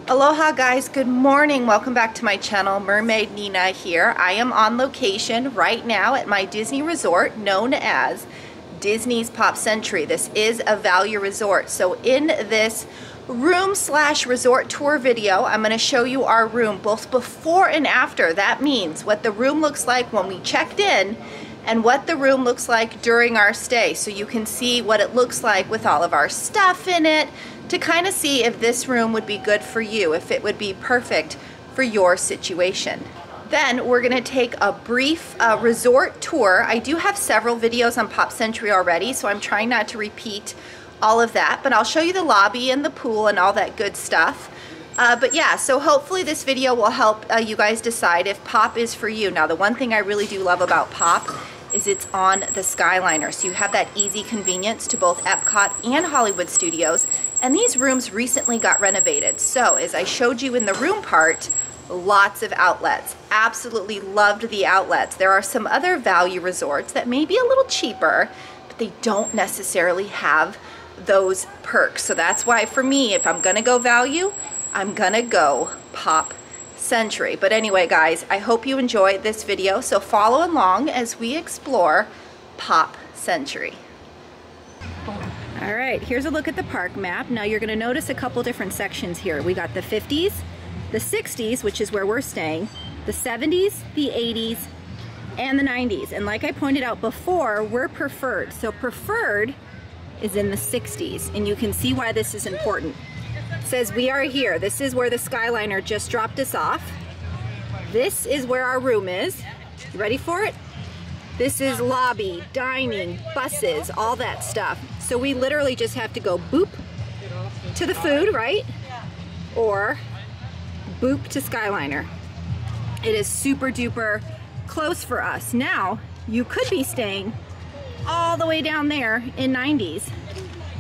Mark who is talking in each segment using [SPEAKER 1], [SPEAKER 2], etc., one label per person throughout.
[SPEAKER 1] Aloha guys, good morning. Welcome back to my channel. Mermaid Nina here. I am on location right now at my Disney resort known as Disney's Pop Century. This is a value resort. So in this room/resort tour video, I'm going to show you our room both before and after. That means what the room looks like when we checked in and what the room looks like during our stay. So you can see what it looks like with all of our stuff in it, to kind of see if this room would be good for you, if it would be perfect for your situation. Then we're gonna take a brief resort tour. I do have several videos on Pop Century already, so I'm trying not to repeat all of that, but I'll show you the lobby and the pool and all that good stuff. But yeah, so hopefully this video will help you guys decide if Pop is for you. Now, the one thing I really do love about Pop is it's on the Skyliner, so you have that easy convenience to both Epcot and Hollywood Studios. And these rooms recently got renovated. So as I showed you in the room part, lots of outlets. Absolutely loved the outlets. There are some other value resorts that may be a little cheaper, but they don't necessarily have those perks. So that's why for me, if I'm gonna go value, I'm gonna go Pop Century. But anyway guys, I hope you enjoy this video, so follow along as we explore Pop Century. All right, here's a look at the park map. Now you're gonna notice a couple different sections here. We got the 50s, the 60s, which is where we're staying, the 70s, the 80s, and the 90s. And like I pointed out before, we're preferred. So preferred is in the 60s, and you can see why this is important. It says we are here. This is where the Skyliner just dropped us off. This is where our room is. You ready for it? This is lobby, dining, buses, all that stuff. So we literally just have to go boop to the food, right? Or boop to Skyliner. It is super duper close for us. Now, you could be staying all the way down there in 90s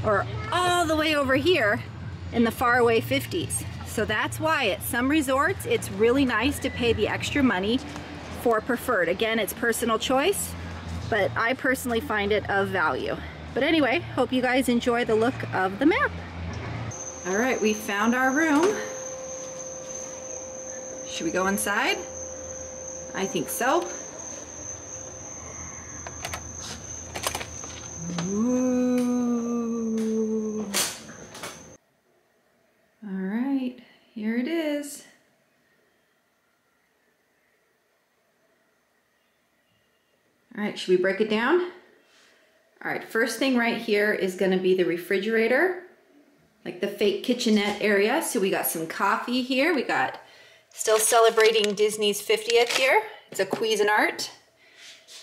[SPEAKER 1] or all the way over here in the faraway 50s. So that's why at some resorts, it's really nice to pay the extra money for preferred. Again, it's personal choice, but I personally find it of value. But anyway, hope you guys enjoy the look of the map. All right, we found our room. Should we go inside? I think so. Ooh. All right, here it is. All right, should we break it down? All right, first thing right here is gonna be the refrigerator, like the fake kitchenette area. So we got some coffee here. We got still celebrating Disney's 50th here. It's a Cuisinart.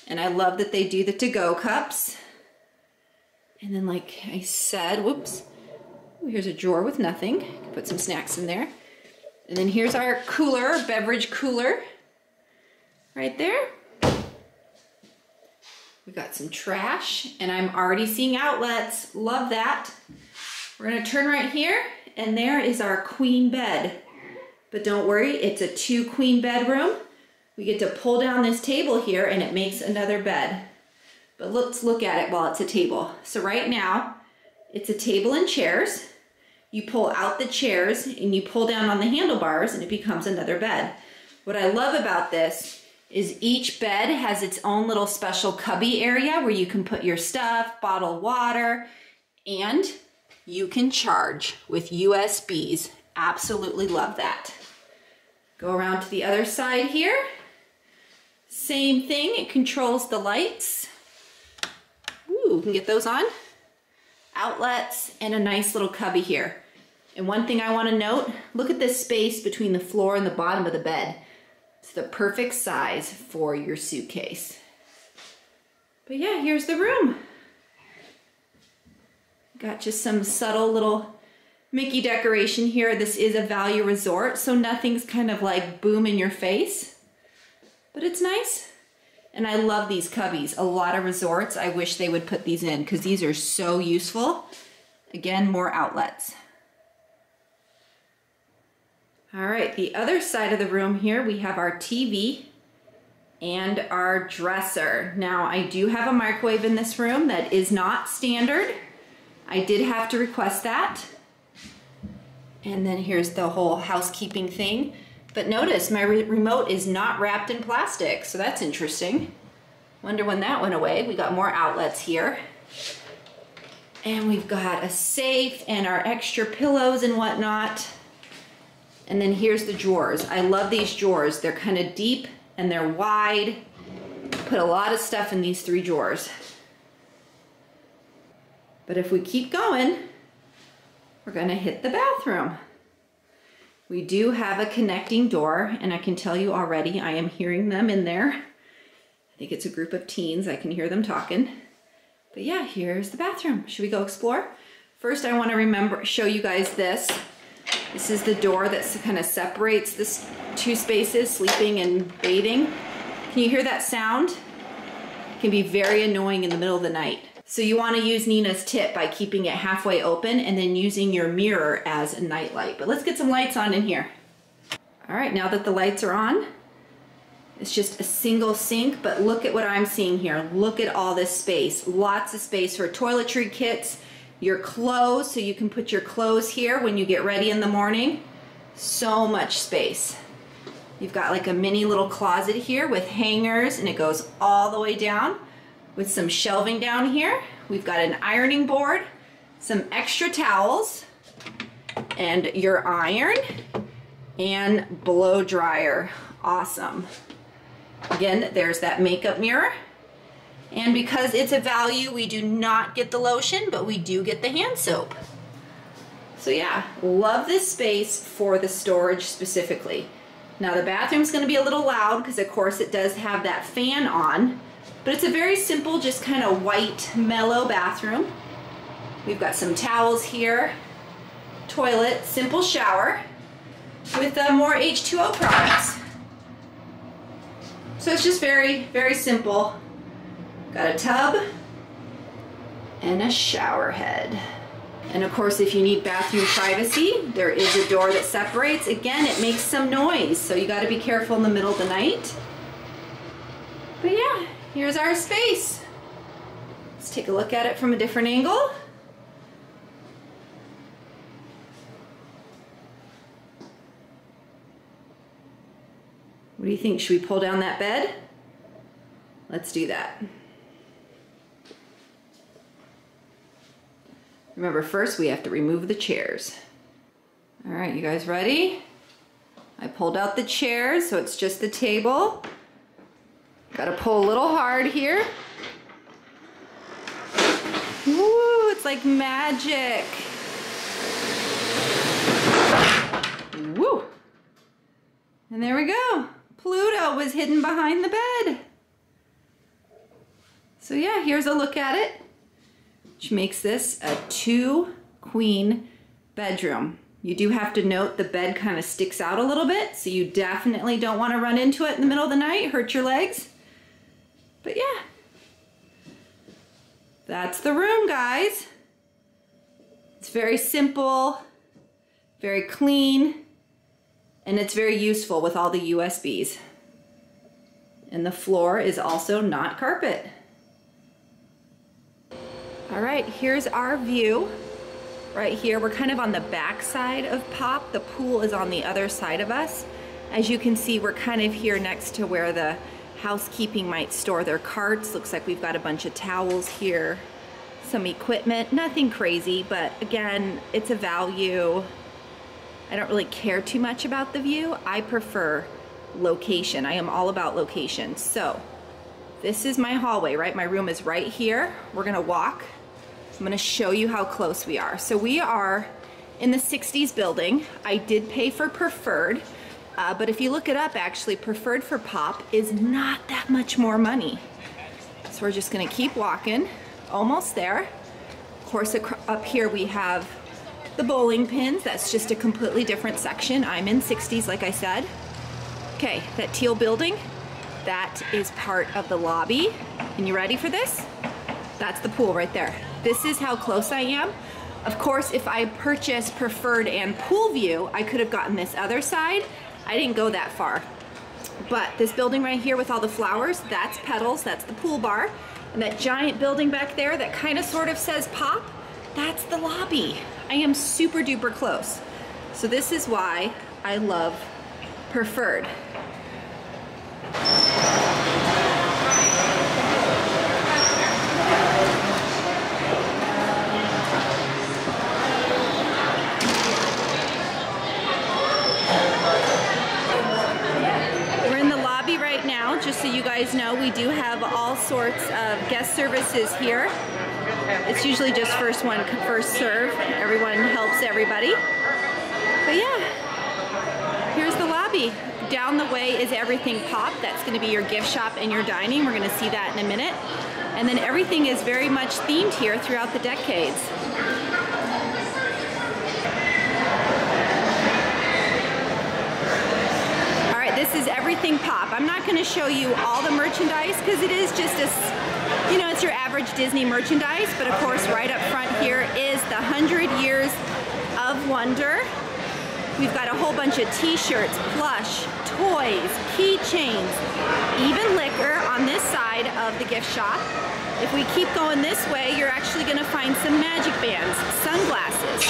[SPEAKER 1] And I love that they do the to-go cups. And then like I said, whoops, here's a drawer with nothing. Put some snacks in there. And then here's our cooler, beverage cooler, right there. We got some trash, and I'm already seeing outlets. Love that. We're gonna turn right here, and there is our queen bed. But don't worry, it's a 2-queen bedroom. We get to pull down this table here, and it makes another bed. But let's look at it while it's a table. So right now, it's a table and chairs. You pull out the chairs, and you pull down on the handlebars, and it becomes another bed. What I love about this is each bed has its own little special cubby area where you can put your stuff, bottled water, and you can charge with USBs. Absolutely love that. Go around to the other side here. Same thing, it controls the lights. Ooh, we can get those on. Outlets and a nice little cubby here. And one thing I want to note, look at this space between the floor and the bottom of the bed. It's the perfect size for your suitcase. But yeah, here's the room. Got just some subtle little Mickey decoration here. This is a value resort, so nothing's kind of like boom in your face, but it's nice. And I love these cubbies. A lot of resorts, I wish they would put these in because these are so useful. Again, more outlets. All right, the other side of the room here, we have our TV and our dresser. Now, I do have a microwave in this room that is not standard. I did have to request that. And then here's the whole housekeeping thing. But notice my remote is not wrapped in plastic, so that's interesting. Wonder when that went away. We got more outlets here. And we've got a safe and our extra pillows and whatnot. And then here's the drawers. I love these drawers. They're kind of deep and they're wide. Put a lot of stuff in these 3 drawers. But if we keep going, we're gonna hit the bathroom. We do have a connecting door, and I can tell you already, I am hearing them in there. I think it's a group of teens. I can hear them talking. But yeah, here's the bathroom. Should we go explore? First, I wanna show you guys this. This is the door that kind of separates this 2 spaces, sleeping and bathing. Can you hear that sound? It can be very annoying in the middle of the night. So you want to use Nina's tip by keeping it halfway open and then using your mirror as a night light. But let's get some lights on in here. All right, now that the lights are on, it's just a single sink, but look at what I'm seeing here. Look at all this space. Lots of space for toiletry kits, your clothes, so you can put your clothes here when you get ready in the morning. So much space. You've got like a mini little closet here with hangers, and it goes all the way down with some shelving down here. We've got an ironing board, some extra towels, and your iron, and blow dryer. Awesome. Again, there's that makeup mirror. And because it's a value, we do not get the lotion, but we do get the hand soap. So yeah, love this space for the storage specifically. Now the bathroom's gonna be a little loud because of course it does have that fan on, but it's a very simple, just kind of white, mellow bathroom. We've got some towels here, toilet, simple shower with more H2O products. So it's just very, very simple. Got a tub and a shower head. And of course, if you need bathroom privacy, there is a door that separates. Again, it makes some noise, so you gotta be careful in the middle of the night. But yeah, here's our space. Let's take a look at it from a different angle. What do you think? Should we pull down that bed? Let's do that. Remember, first we have to remove the chairs. All right, you guys ready? I pulled out the chairs, so it's just the table. Gotta pull a little hard here. Woo, it's like magic. Woo. And there we go. Pluto was hidden behind the bed. So yeah, here's a look at it, which makes this a 2-queen bedroom. You do have to note the bed kind of sticks out a little bit, so you definitely don't want to run into it in the middle of the night, hurt your legs. But yeah, that's the room, guys. It's very simple, very clean, and it's very useful with all the USBs. And the floor is also not carpet. All right, here's our view. Right here, we're kind of on the back side of Pop. The pool is on the other side of us. As you can see, we're kind of here next to where the housekeeping might store their carts. Looks like we've got a bunch of towels here, some equipment, nothing crazy, but again, it's a value. I don't really care too much about the view. I prefer location. I am all about location. So this is my hallway, right? My room is right here. We're gonna walk. I'm gonna show you how close we are. So we are in the 60s building. I did pay for preferred, but if you look it up, actually, preferred for Pop is not that much more money. So we're just gonna keep walking, almost there. Of course, up here we have the bowling pins. That's just a completely different section. I'm in 60s, like I said. Okay, that teal building, that is part of the lobby. And you ready for this? That's the pool right there. This is how close I am. Of course, if I purchased preferred and pool view, I could have gotten this other side. I didn't go that far. But this building right here with all the flowers, that's Petals, that's the pool bar. And that giant building back there that kind of sort of says Pop, that's the lobby. I am super duper close. So this is why I love Preferred. We're in the lobby right now, just so you guys know. We do have all sorts of guest services here. It's usually just first one, first serve. Everyone helps everybody. But yeah, here's the lobby. Down the way is Everything Pop. That's going to be your gift shop and your dining. We're going to see that in a minute. And then everything is very much themed here throughout the decades. All right, this is Everything Pop. I'm not going to show you all the merchandise because it is just a, you know, it's your average Disney merchandise. But of course, right up front here is the 100 Years of Wonder. We've got a whole bunch of t-shirts, plush, toys, keychains, even liquor on this side of the gift shop. If we keep going this way, you're actually going to find some magic bands, sunglasses,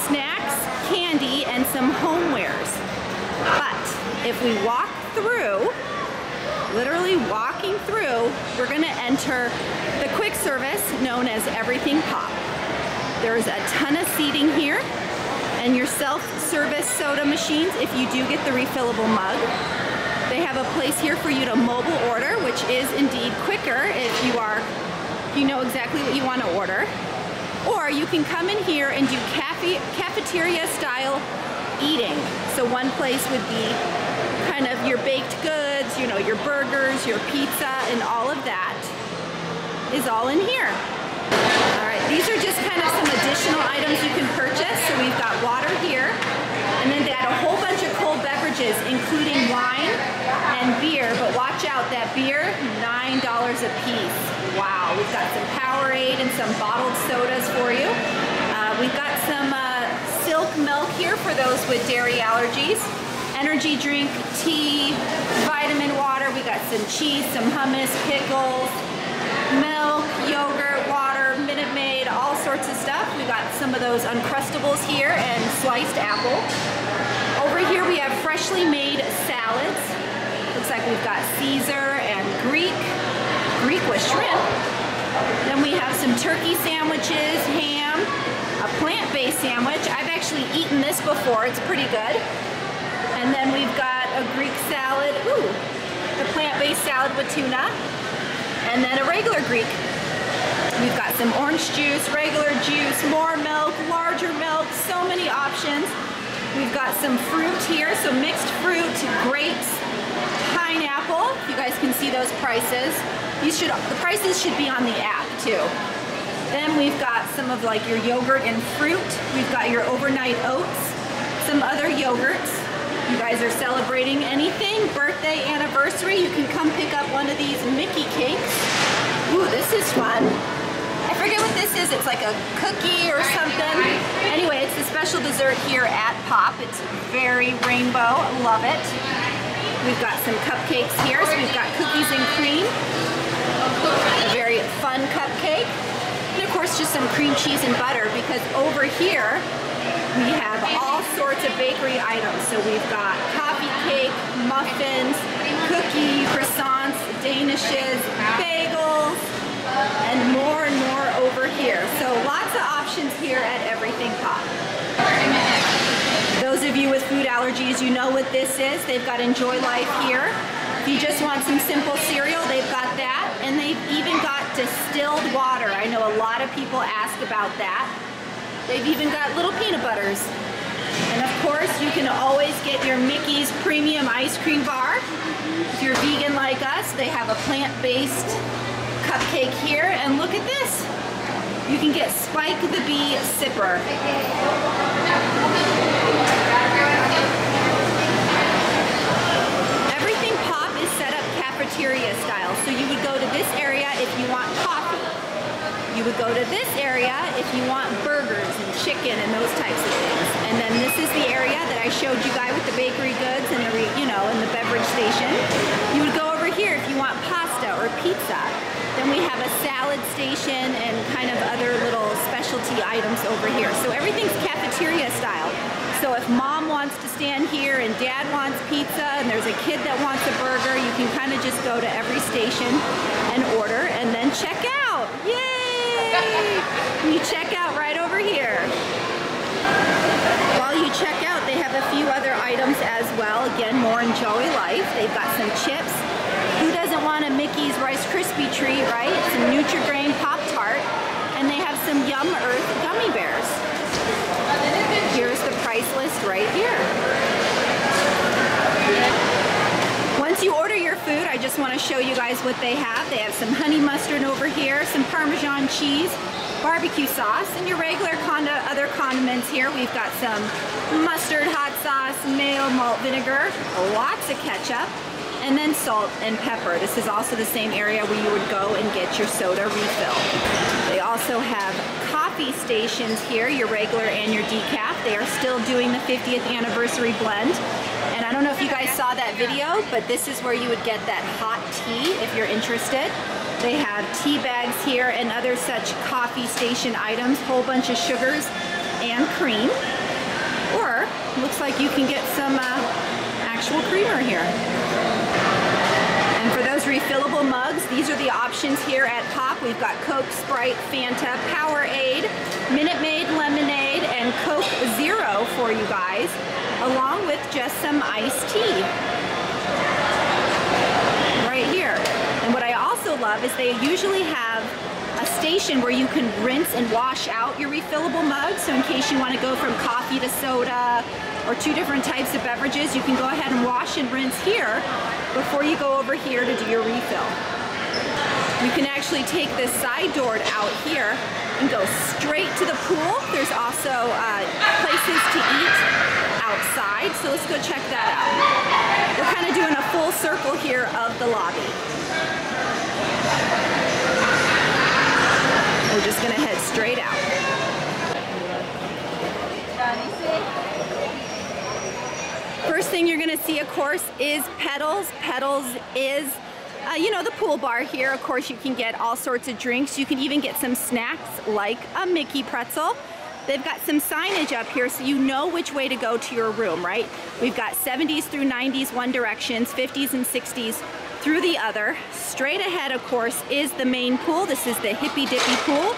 [SPEAKER 1] snacks, candy, and some homewares. But if we walk through, literally walking through, we're going to enter the quick service known as Everything Pop. There's a ton of seating here. And your self-service soda machines if you do get the refillable mug. They have a place here for you to mobile order, which is indeed quicker if you know exactly what you want to order. Or you can come in here and do cafeteria style eating. So one place would be kind of your baked goods, you know, your burgers, your pizza, and all of that is all in here. All right, these are just kind of some additional items you can purchase. So we've got water here, and then they add a whole bunch of cold beverages, including wine and beer. But watch out, that beer, $9 a piece. Wow, we've got some Powerade and some bottled sodas for you. We've got some Silk milk here for those with dairy allergies. Energy drink, tea, vitamin water. We got some cheese, some hummus, pickles, milk, yogurt, water, Minute Maid, all sorts of stuff. We got some of those Uncrustables here and sliced apple. Over here we have freshly made salads. Looks like we've got Caesar and Greek with shrimp. Then we have some turkey sandwiches, ham, a plant-based sandwich. I've actually eaten this before, it's pretty good. And then we've got a Greek salad, the plant-based salad with tuna. And then a regular Greek. We've got some orange juice, regular juice, more milk, larger milk, so many options. We've got some fruit here, so mixed fruit, grapes, pineapple. You guys can see those prices. The prices should be on the app too. Then we've got some of like your yogurt and fruit. We've got your overnight oats, some other yogurts. You guys are celebrating anything, birthday, anniversary, you can come pick up one of these Mickey cakes. Ooh, this is fun. I forget what this is. It's like a cookie or something. Anyway, it's the special dessert here at Pop. It's very rainbow. Love it. We've got some cupcakes here. So we've got cookies and cream. A very fun cupcake. And of course, just some cream cheese and butter, because over here, we have all sorts of bakery items. So we've got coffee cake, muffins, cookie, croissants, danishes, bagels, and more over here. So lots of options here at Everything Pop. Those of you with food allergies, you know what this is. They've got Enjoy Life here. If you just want some simple cereal, they've got that. And they've even got distilled water. I know a lot of people ask about that. They've even got little peanut butters. And of course, you can always get your Mickey's Premium Ice Cream Bar. If you're vegan like us, they have a plant-based cupcake here. And look at this. You can get Spike the Bee Sipper. Everything Pop is set up cafeteria style. So you would go to this area if you want coffee. You would go to this area if you want burgers and chicken and those types of things. And then this is the area that I showed you guys with the bakery goods and the, and the beverage station. You would go over here if you want pasta or pizza. Then we have a salad station and kind of other little specialty items over here. So everything's cafeteria cafeteria style. So if mom wants to stand here and dad wants pizza and there's a kid that wants a burger, you can kind of just go to every station and order and then check out. Yay! You check out right over here. While you check out, they have a few other items as well. Again, more Enjoy Life. They've got some chips. Who doesn't want a Mickey's Rice Krispie treat, right? Some Nutri-Grain Pop-Tart. And they have some Yum Earth gummy bears. Here's the price list right here. Once you order your food, I just want to show you guys what they have. They have some honey mustard over here, some Parmesan cheese, barbecue sauce, and your regular other condiments here. We've got some mustard, hot sauce, mayo, malt vinegar, lots of ketchup, and then salt and pepper. This is also the same area where you would go and get your soda refill. They also have coffee stations here, your regular and your decaf. They are still doing the 50th anniversary blend. And I don't know if you guys saw that video, but this is where you would get that hot tea if you're interested. They have tea bags here and other such coffee station items, whole bunch of sugars and cream. Or, looks like you can get some actual creamer here. And for those refillable mugs, these are the options here at Pop. We've got Coke, Sprite, Fanta, Powerade, Minute Maid, Lemonade, and Coke Zero for you guys, along with just some iced tea. Right here. And what I also love is they usually have a station where you can rinse and wash out your refillable mugs. So in case you want to go from coffee to soda or two different types of beverages, you can go ahead and wash and rinse here before you go over here to do your refill. You can actually take this side door out here and go straight to the pool. There's also places to eat outside, so let's go check that out. We're kind of doing a full circle here of the lobby. We're just gonna head straight out. First thing you're gonna see, of course, is Pedals. Pedals is you know, the pool bar here. Of course, you can get all sorts of drinks. You can even get some snacks like a Mickey pretzel. They've got some signage up here so you know which way to go to your room, right? We've got 70s through 90s one directions, 50s and 60s through the other. Straight ahead, of course, is the main pool. This is the Hippy Dippy pool.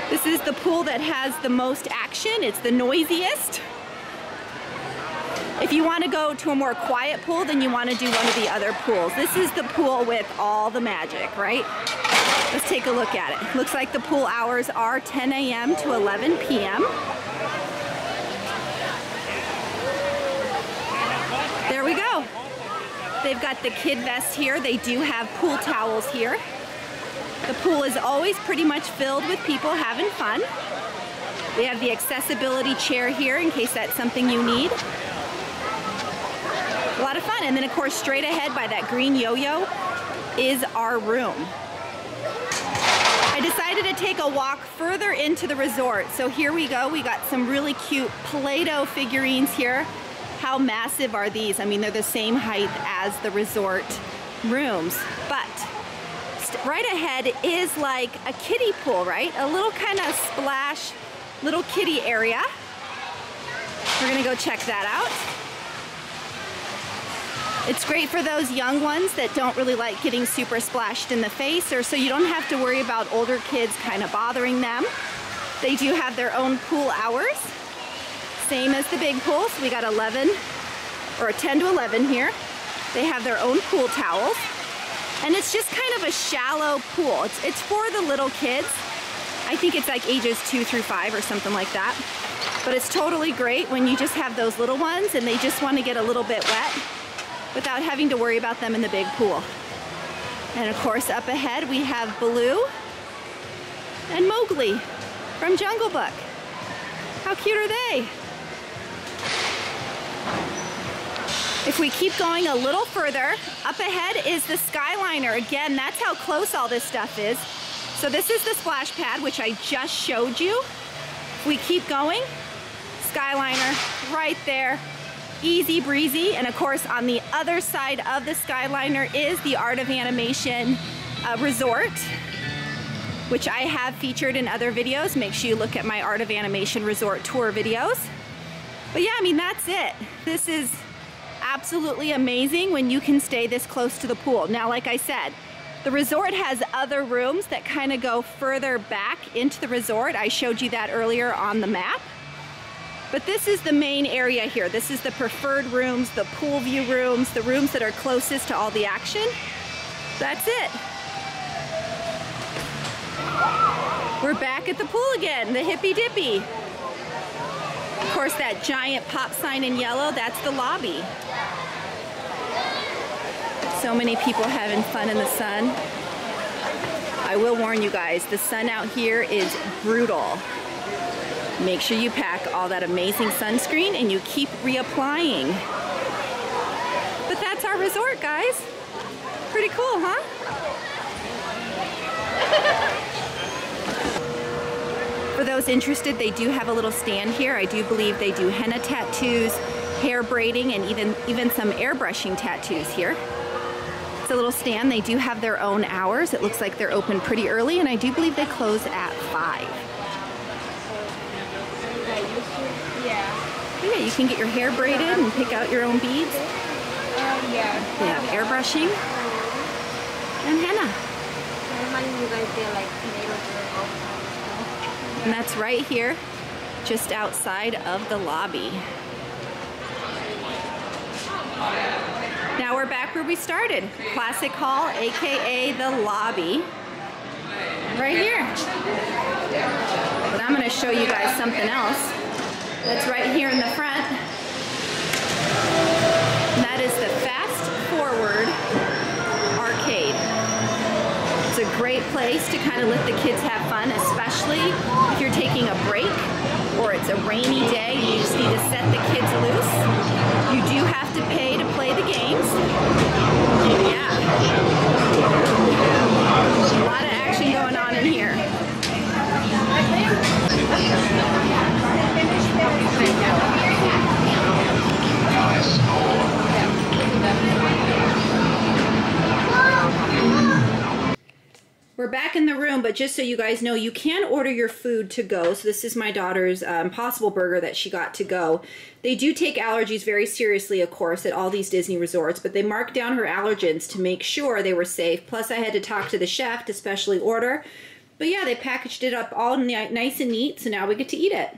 [SPEAKER 1] This is the pool that has the most action. It's the noisiest. If you want to go to a more quiet pool, then you want to do one of the other pools. This is the pool with all the magic, right? Let's take a look at it. Looks like the pool hours are 10 a.m. to 11 p.m. There we go. They've got the kid vest here. They do have pool towels here. The pool is always pretty much filled with people having fun. They have the accessibility chair here in case that's something you need. A lot of fun. And then of course straight ahead by that green yo-yo is our room. I decided to take a walk further into the resort. So here we go. We got some really cute Play-Doh figurines here. How massive are these? I mean, they're the same height as the resort rooms. But right ahead is like a kiddie pool, right? A little kind of splash, little kiddie area. We're gonna go check that out. It's great for those young ones that don't really like getting super splashed in the face, or so you don't have to worry about older kids kind of bothering them. They do have their own pool hours, same as the big pool. So we got 11 or 10 to 11 here. They have their own pool towels, and it's just kind of a shallow pool. It's for the little kids. I think it's like ages 2 through 5 or something like that. But it's totally great when you just have those little ones and they just want to get a little bit wet without having to worry about them in the big pool. And of course, up ahead we have Baloo and Mowgli from Jungle Book. How cute are they? If we keep going a little further, up ahead is the Skyliner. Again, that's how close all this stuff is. So this is the splash pad, which I just showed you. If we keep going, Skyliner right there. Easy breezy. And of course on the other side of the Skyliner is the Art of Animation Resort, which I have featured in other videos. Make sure you look at my Art of Animation Resort tour videos. But yeah, I mean, that's it. This is absolutely amazing when you can stay this close to the pool. Now, like I said, the resort has other rooms that kind of go further back into the resort. I showed you that earlier on the map. But this is the main area here. This is the preferred rooms, the pool view rooms, the rooms that are closest to all the action. That's it. We're back at the pool again, the Hippy Dippy. Of course, that giant pop sign in yellow, that's the lobby. So many people having fun in the sun. I will warn you guys, the sun out here is brutal. Make sure you pack all that amazing sunscreen and you keep reapplying. But that's our resort, guys. Pretty cool, huh? For those interested, they do have a little stand here. I do believe they do henna tattoos, hair braiding, and even some airbrushing tattoos here. It's a little stand. They do have their own hours. It looks like they're open pretty early, and I do believe they close at 5. Yeah, you can get your hair braided and pick out your own beads. They have airbrushing and henna. And that's right here, just outside of the lobby. Now we're back where we started. Classic Hall, AKA the lobby. Right here. But I'm gonna show you guys something else that's right here in the front. And that is the Fast Forward Arcade. It's a great place to kind of let the kids have fun, especially if you're taking a break or it's a rainy day and you just need to set the kids loose. You do have to pay to play the games. Yeah. A lot of action going on in here. We're back in the room, but just so you guys know, you can order your food to go. So this is my daughter's Impossible Burger that she got to go. They do take allergies very seriously, of course, at all these Disney resorts, but they marked down her allergens to make sure they were safe. Plus, I had to talk to the chef to specially order. But yeah, they packaged it up all nice and neat, so now we get to eat it.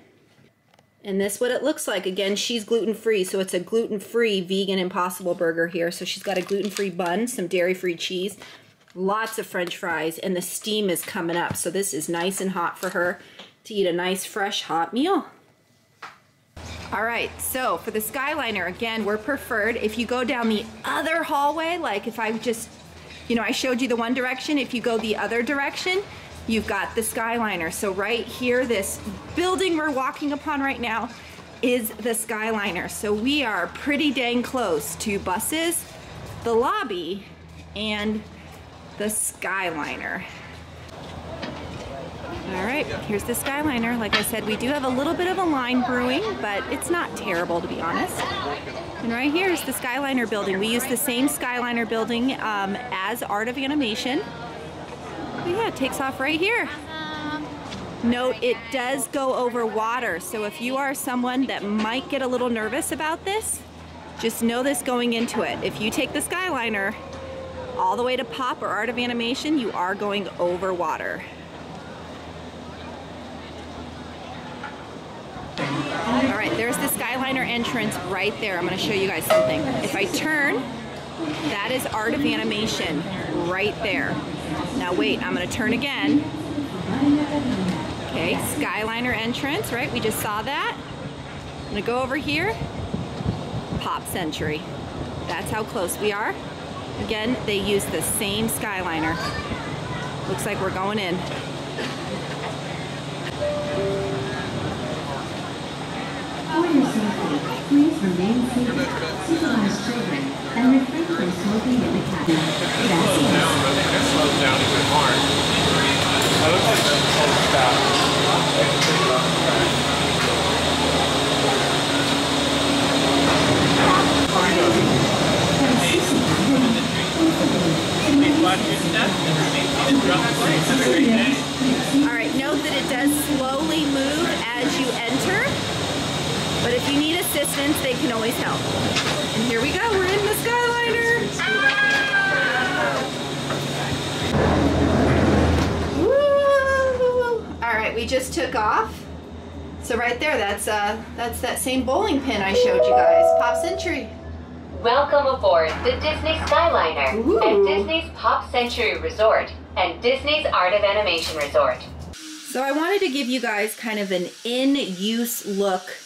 [SPEAKER 1] And this is what it looks like. Again, she's gluten-free, so it's a gluten-free vegan Impossible Burger here. So she's got a gluten-free bun, some dairy-free cheese, lots of French fries, and the steam is coming up. So this is nice and hot for her to eat a nice, fresh, hot meal. All right, so for the Skyliner, again, we're preferred. If you go down the other hallway, like if I just, I showed you the one direction. If you go the other direction, you've got the Skyliner. So right here, this building we're walking upon right now is the Skyliner. So we are pretty dang close to buses, the lobby, and the Skyliner. All right, here's the Skyliner. Like I said, we do have a little bit of a line brewing, but it's not terrible, to be honest. And right here is the Skyliner building. We use the same Skyliner building as Art of Animation. But yeah, it takes off right here. Note, it does go over water, so if you are someone that might get a little nervous about this, just know this going into it. If you take the Skyliner all the way to Pop or Art of Animation, you are going over water. All right, there's the Skyliner entrance right there. I'm going to show you guys something. If I turn, that is Art of Animation right there. Now wait, I'm going to turn again. Okay, Skyliner entrance, right? We just saw that. I'm going to go over here. Pop Century. That's how close we are. Again, they use the same Skyliner. Looks like we're going in.
[SPEAKER 2] For your safety, please remain seated, supervise children, and refrain from smoking in the cabin.
[SPEAKER 3] That slows down even hard. That looks like that's all fast.
[SPEAKER 1] All right, note that it does slowly move as you enter, but if you need a distance, they can always help. And here we go, we're in the Skyliner. Woo! All right, we just took off. So right there, that's that same bowling pin I showed you guys, Pop Century.
[SPEAKER 4] Welcome aboard the Disney Skyliner
[SPEAKER 1] Ooh.
[SPEAKER 4] at Disney's Pop Century Resort and Disney's Art of Animation Resort.
[SPEAKER 1] So I wanted to give you guys kind of an in-use look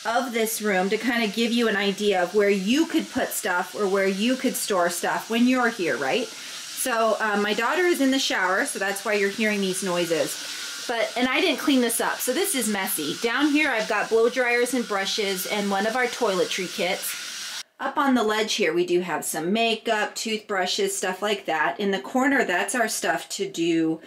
[SPEAKER 1] of this room to kind of give you an idea of where you could put stuff or where you could store stuff when you're here, right? So my daughter is in the shower, so that's why you're hearing these noises. And I didn't clean this up, so this is messy. Down here I've got blow dryers and brushes and one of our toiletry kits. Up on the ledge here, we do have some makeup, toothbrushes, stuff like that. In the corner, that's our stuff to do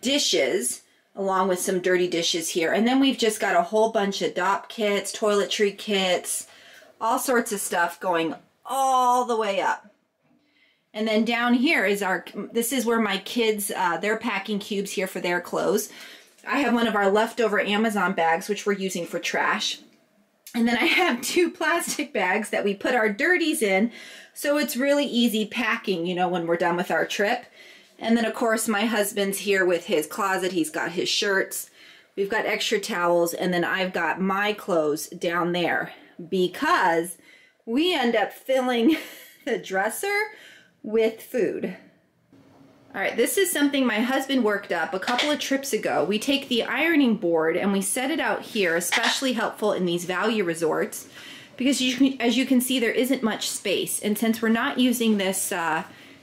[SPEAKER 1] dishes, along with some dirty dishes here. And then we've just got a whole bunch of DOP kits, toiletry kits, all sorts of stuff going all the way up. And then down here is this is where my kids, they're packing cubes here for their clothes. I have one of our leftover Amazon bags, which we're using for trash. And then I have 2 plastic bags that we put our dirties in, so it's really easy packing, you know, when we're done with our trip. And then, of course, my husband's here with his closet. He's got his shirts. We've got extra towels, and then I've got my clothes down there because we end up filling the dresser with food. All right, this is something my husband worked up a couple of trips ago. We take the ironing board and we set it out here, especially helpful in these value resorts, because as you can see, there isn't much space. And since we're not using this,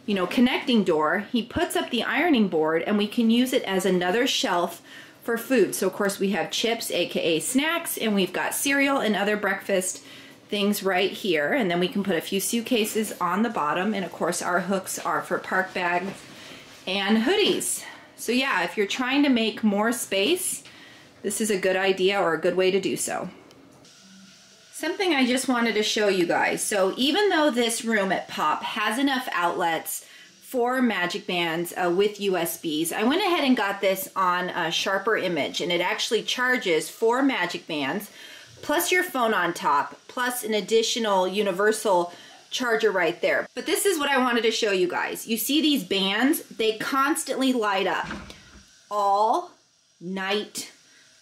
[SPEAKER 1] you know, connecting door, he puts up the ironing board and we can use it as another shelf for food. So of course we have chips, AKA snacks, and we've got cereal and other breakfast things right here. And then we can put a few suitcases on the bottom. And of course our hooks are for park bags and hoodies. So yeah, if you're trying to make more space, this is a good idea or a good way to do so. Something I just wanted to show you guys. So even though this room at Pop has enough outlets for Magic Bands with USBs, I went ahead and got this on a Sharper Image, and it actually charges 4 Magic Bands plus your phone on top, plus an additional universal charger right there. But this is what I wanted to show you guys. You see these bands? They constantly light up all night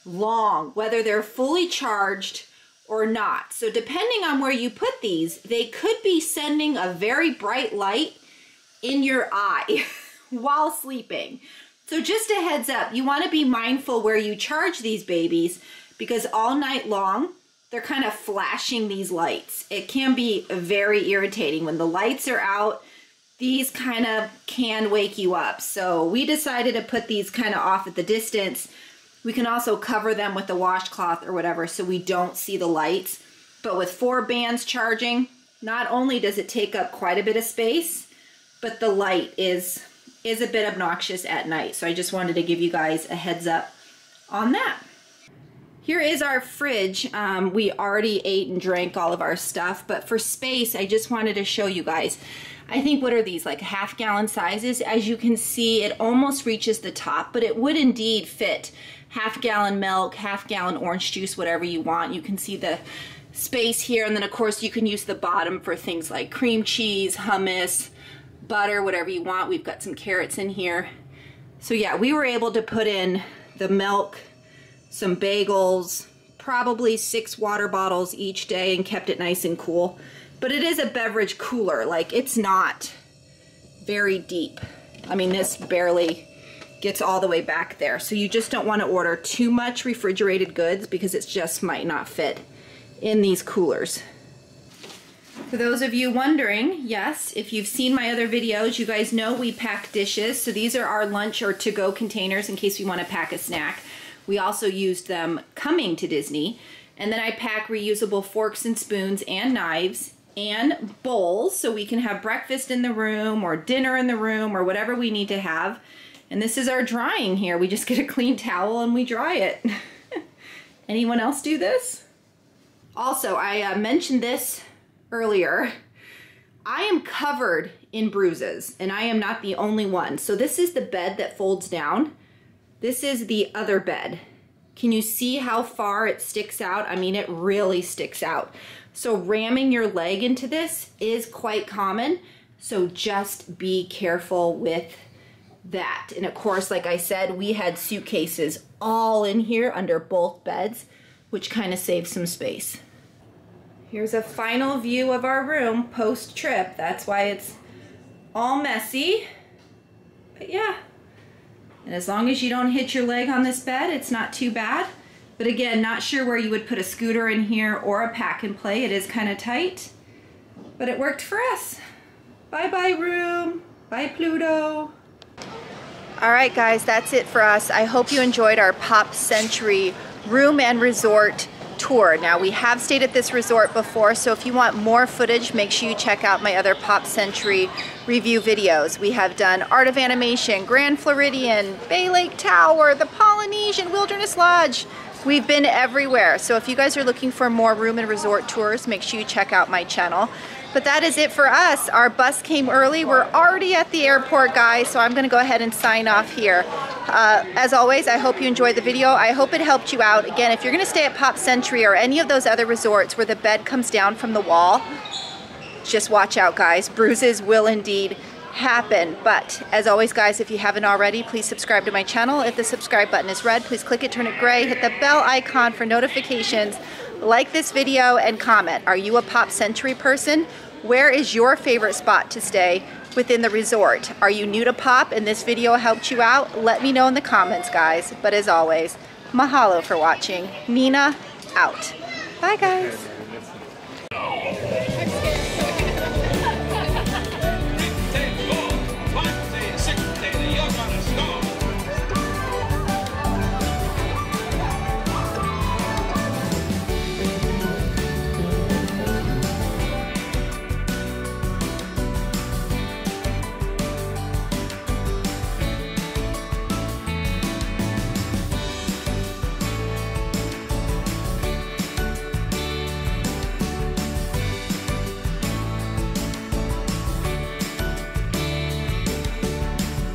[SPEAKER 1] long, whether they're fully charged or not. So depending on where you put these, they could be sending a very bright light in your eye while sleeping. So just a heads up, you want to be mindful where you charge these babies, because all night long they're kind of flashing these lights. It can be very irritating when the lights are out. These kind of can wake you up. So we decided to put these kind of off at the distance. We can also cover them with the washcloth or whatever so we don't see the lights. But with 4 bands charging, not only does it take up quite a bit of space, but the light is a bit obnoxious at night. So I just wanted to give you guys a heads up on that. Here is our fridge. We already ate and drank all of our stuff, but for space, I just wanted to show you guys. I think, what are these, like half-gallon sizes? As you can see, it almost reaches the top, but it would indeed fit half-gallon milk, half-gallon orange juice, whatever you want. You can see the space here, and then of course you can use the bottom for things like cream cheese, hummus, butter, whatever you want. We've got some carrots in here. So yeah, we were able to put in the milk, some bagels, probably 6 water bottles each day, and kept it nice and cool. But it is a beverage cooler. Like, it's not very deep. I mean, this barely gets all the way back there. So you just don't want to order too much refrigerated goods because it just might not fit in these coolers. For those of you wondering, yes, if you've seen my other videos, you guys know we pack dishes. So these are our lunch or to-go containers in case we want to pack a snack. We also used them coming to Disney. And then I pack reusable forks and spoons and knives and bowls so we can have breakfast in the room or dinner in the room or whatever we need to have. And this is our drying here. We just get a clean towel and we dry it. Anyone else do this? Also, I mentioned this earlier. I am covered in bruises, and I am not the only one. So this is the bed that folds down. This is the other bed. Can you see how far it sticks out? I mean, it really sticks out. So ramming your leg into this is quite common. So just be careful with that. And of course, like I said, we had suitcases all in here under both beds, which kind of saves some space. Here's a final view of our room post-trip. That's why it's all messy. But yeah, and as long as you don't hit your leg on this bed, it's not too bad. But again, not sure where you would put a scooter in here or a pack and play. It is kind of tight, but it worked for us. Bye-bye room. Bye Pluto. All right guys, that's it for us. I hope you enjoyed our Pop Century room and resort tour. Now we have stayed at this resort before, so if you want more footage, make sure you check out my other Pop Century review videos. We have done Art of Animation, Grand Floridian, Bay Lake Tower, the Polynesian Wilderness Lodge. We've been everywhere. So if you guys are looking for more room and resort tours, make sure you check out my channel. But that is it for us. Our bus came early. We're already at the airport, guys, so I'm gonna go ahead and sign off here. As always, I hope you enjoyed the video. I hope it helped you out. Again, if you're gonna stay at Pop Century or any of those other resorts where the bed comes down from the wall, just watch out, guys. Bruises will indeed happen. But as always, guys, if you haven't already, please subscribe to my channel. If the subscribe button is red, please click it, turn it gray, hit the bell icon for notifications, like this video, and comment. Are you a Pop Century person? Where is your favorite spot to stay within the resort? Are you new to Pop and this video helped you out? Let me know in the comments, guys. But as always, mahalo for watching. Nina out. Bye, guys.